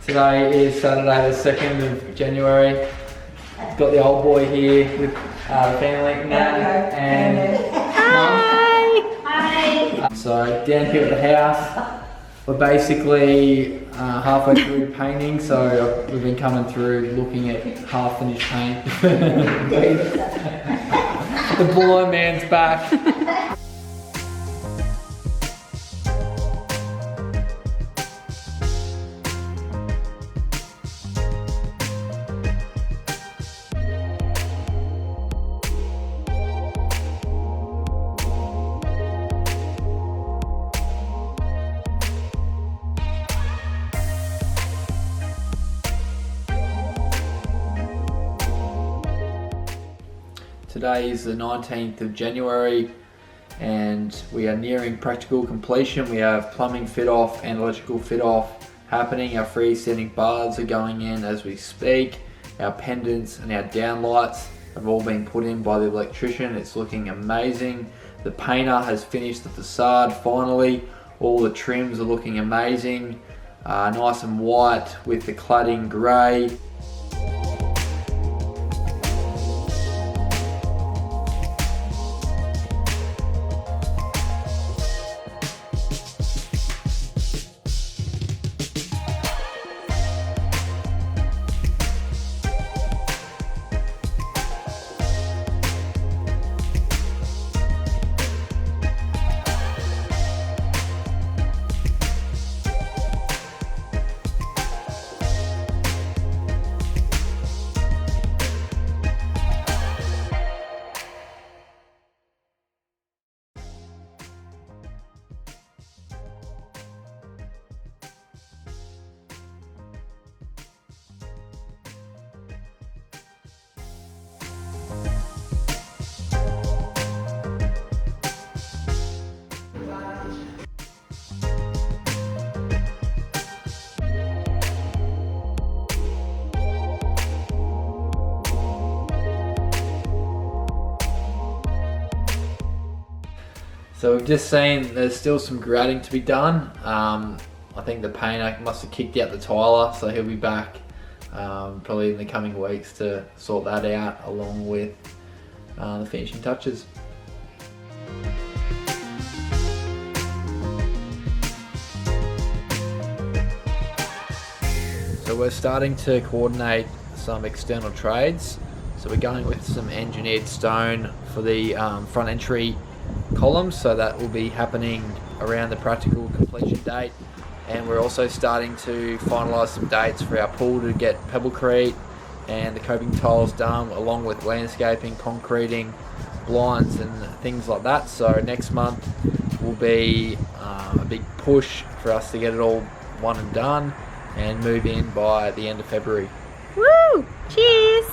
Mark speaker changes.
Speaker 1: Today is Saturday the 2nd of January. Got the old boy here with the family, Nat and Mum. Hi! So down here at the house, we're basically halfway through painting, so we've been coming through looking at half finished paint. The blind man's back. Today is the 19th of January and we are nearing practical completion. We have plumbing fit off and electrical fit off happening. Our freestanding baths are going in as we speak. Our pendants and our downlights have all been put in by the electrician. It's looking amazing. The painter has finished the facade finally. All the trims are looking amazing. Nice and white with the cladding grey. So we've just seen there's still some grading to be done. I think the painter must have kicked out the tiler, so he'll be back probably in the coming weeks to sort that out along with the finishing touches. So we're starting to coordinate some external trades. So we're going with some engineered stone for the front entry columns, so that will be happening around the practical completion date. And we're also starting to finalise some dates for our pool to get pebblecrete and the coping tiles done, along with landscaping, concreting, blinds and things like that. So next month will be a big push for us to get it all one and done and move in by the end of February.
Speaker 2: Woo! Cheers!